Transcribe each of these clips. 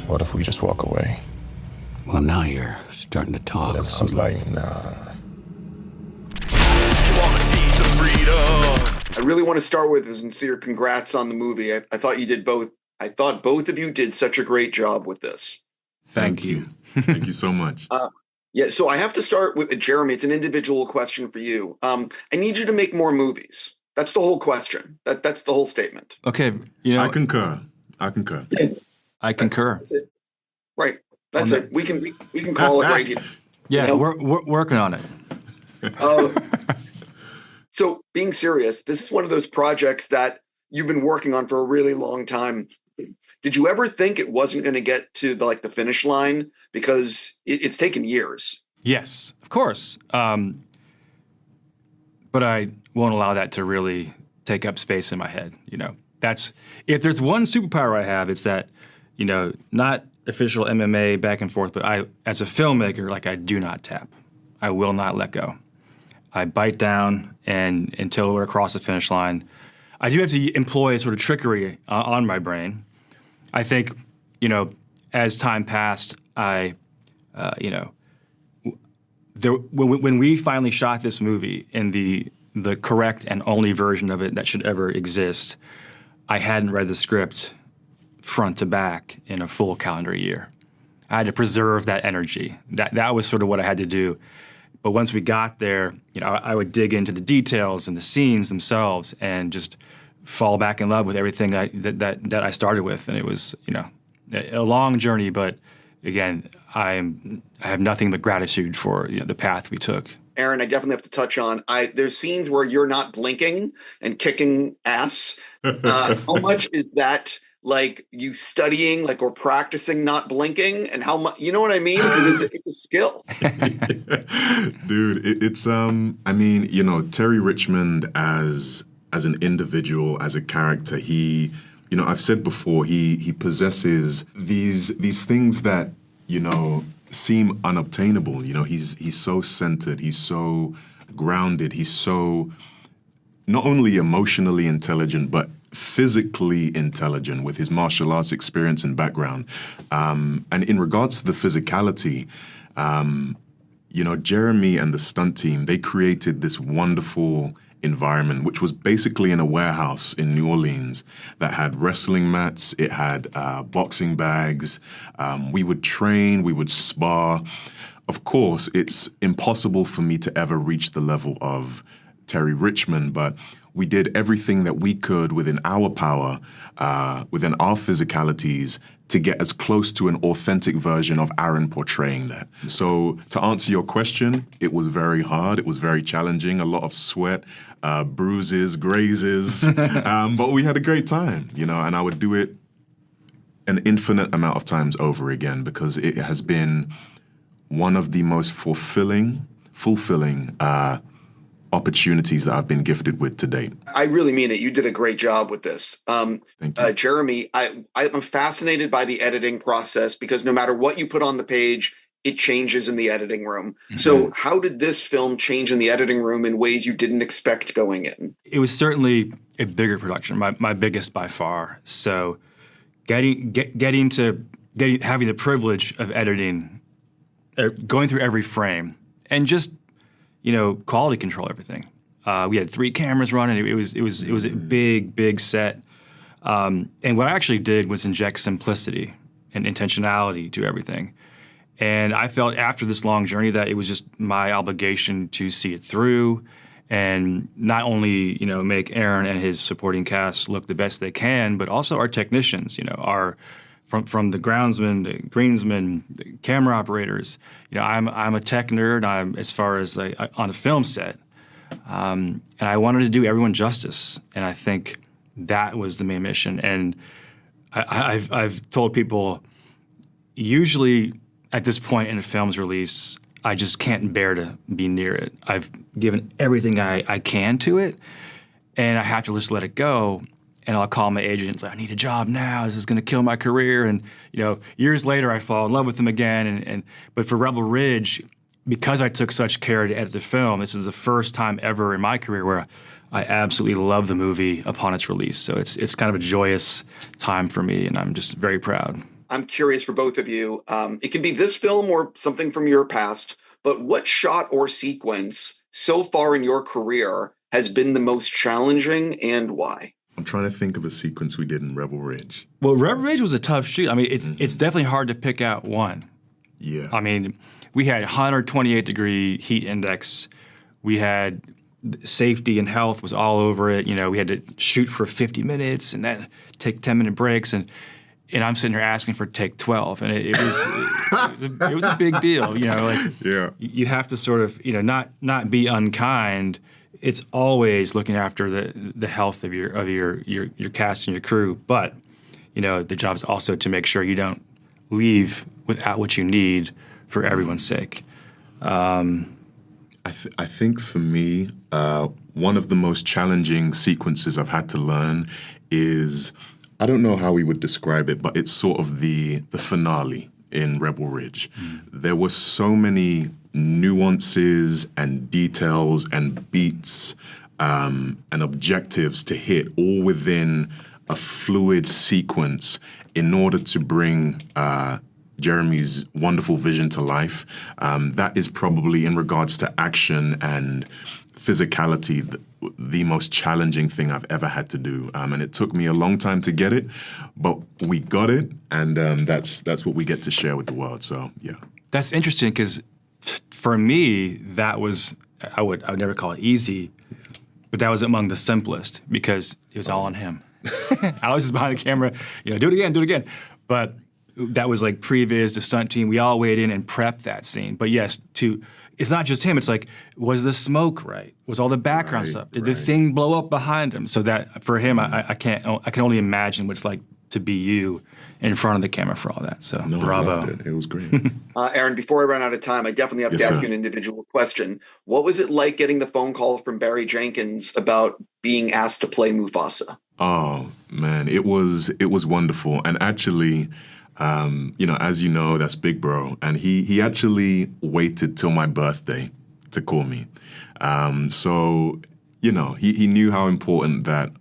What if we just walk away? Well, now you're starting to talk. And I was like, nah. I really want to start with a sincere congrats on the movie. I thought you did both. I thought both of you did such a great job with this. Thank you. Thank you so much. Yeah, so I have to start with Jeremy. It's an individual question for you. I need you to make more movies. That's the whole question. That's the whole statement. Okay, you know, I concur. I concur. I concur. That's it. Right. That's it. We can call it right here. Yeah, we're working on it. So being serious, this is one of those projects that you've been working on for a really long time. Did you ever think it wasn't going to get to the finish line? Because it's taken years. Yes, of course. But I won't allow that to really take up space in my head. You know, if there's one superpower I have, it's that, you know, not official MMA back and forth, but as a filmmaker, I do not tap. I will not let go. I bite down and until we're across the finish line. I do have to employ sort of trickery on my brain. I think, you know, as time passed, when we finally shot this movie in the correct and only version of it that should ever exist, I hadn't read the script front to back in a full calendar year. I had to preserve that energy. That was sort of what I had to do. But once we got there, you know, I would dig into the details and the scenes themselves and just fall back in love with everything that I started with. And it was, you know, a long journey, but again, I have nothing but gratitude for, you know, the path we took. Aaron, I definitely have to touch on, there's scenes where you're not blinking and kicking ass. How much is that you studying, or practicing not blinking, and how much, you know what I mean? Because it's a skill. Dude, it's, I mean, you know, Terry Richmond as an individual, as a character, he, you know, I've said before, he possesses these things that, you know, seem unobtainable. You know, he's so centered, he's so grounded, he's so not only emotionally intelligent, but physically intelligent with his martial arts experience and background. And in regards to the physicality, you know, Jeremy and the stunt team, they created this wonderful environment, which was basically in a warehouse in New Orleans that had wrestling mats, it had boxing bags. We would train, we would spar. Of course, it's impossible for me to ever reach the level of Terry Richmond, but we did everything that we could within our power, within our physicalities, to get as close to an authentic version of Aaron portraying that. So to answer your question, it was very hard. It was very challenging, a lot of sweat, bruises, grazes, but we had a great time, you know, and I would do it an infinite amount of times over again because it has been one of the most fulfilling opportunities that I've been gifted with to date. I really mean it. You did a great job with this. Thank you. Jeremy, I'm fascinated by the editing process because no matter what you put on the page, it changes in the editing room. Mm-hmm. So how did this film change in the editing room in ways you didn't expect going in? It was certainly a bigger production, my biggest by far. So having the privilege of editing, going through every frame and just, you know, quality control everything. We had 3 cameras running. It was a big set. And what I actually did was inject simplicity and intentionality to everything. And I felt after this long journey that it was just my obligation to see it through and not only, you know, make Aaron and his supporting cast look the best they can, but also our technicians, you know, from the groundsmen, the greensmen, the camera operators. You know, I'm a tech nerd. I'm as far as on a film set, and I wanted to do everyone justice. And I think that was the main mission. And I've told people, usually at this point in a film's release, I just can't bear to be near it. I've given everything I can to it, and I have to just let it go. And I'll call my agent and say, I need a job now. This is going to kill my career. And, you know, years later, I fall in love with them again. But for Rebel Ridge, because I took such care to edit the film, this is the first time ever in my career where I absolutely love the movie upon its release. So it's kind of a joyous time for me, and I'm just very proud. I'm curious for both of you. It can be this film or something from your past, but what shot or sequence so far in your career has been the most challenging and why? I'm trying to think of a sequence we did in Rebel Ridge. Well, Rebel Ridge was a tough shoot. I mean, it's definitely hard to pick out one. Yeah. I mean, we had 128-degree heat index. We had safety and health was all over it. You know, we had to shoot for 50 minutes and then take 10-minute breaks. And I'm sitting here asking for take 12. And it was a big deal. You know, like you have to sort of, you know, not be unkind. It's always looking after the health of your cast and your crew. But, you know, the job is also to make sure you don't leave without what you need for everyone's sake. I think for me, one of the most challenging sequences I've had to learn is, I don't know how we would describe it, but it's sort of the finale in Rebel Ridge. There were so many nuances and details and beats and objectives to hit all within a fluid sequence in order to bring Jeremy's wonderful vision to life. That is probably, in regards to action and physicality, the most challenging thing I've ever had to do. And it took me a long time to get it, but we got it, and that's what we get to share with the world. So, yeah. That's interesting because for me, that was, I would never call it easy, but that was among the simplest because it was all on him. I was just behind the camera, you know, do it again. But that was like previs, the stunt team. We all weighed in and prepped that scene. But yes, it's not just him. It's like, was the smoke right? Was all the background stuff? Did the thing blow up behind him? So that for him, I can only imagine what it's like to be you in front of the camera for all that. So bravo. I loved it. It was great. Aaron, before I run out of time, I definitely have to ask you an individual question. What was it like getting the phone call from Barry Jenkins about being asked to play Mufasa? Oh man, it was wonderful. And actually, you know, as you know, that's Big Bro, and he actually waited till my birthday to call me. So, you know, he knew how important that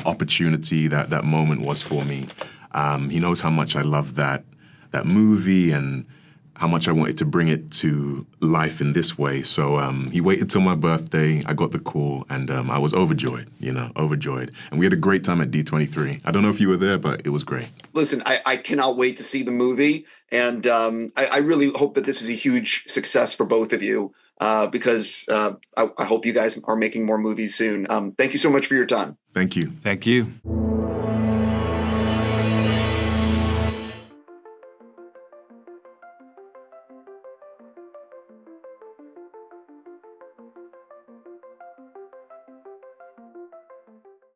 opportunity, that moment was for me. He knows how much I love that movie and how much I wanted to bring it to life in this way. So he waited till my birthday. I got the call, and I was overjoyed. And we had a great time at D23. I don't know if you were there, but it was great. Listen, I cannot wait to see the movie, and I really hope that this is a huge success for both of you because I hope you guys are making more movies soon. Thank you so much for your time. Thank you. Thank you.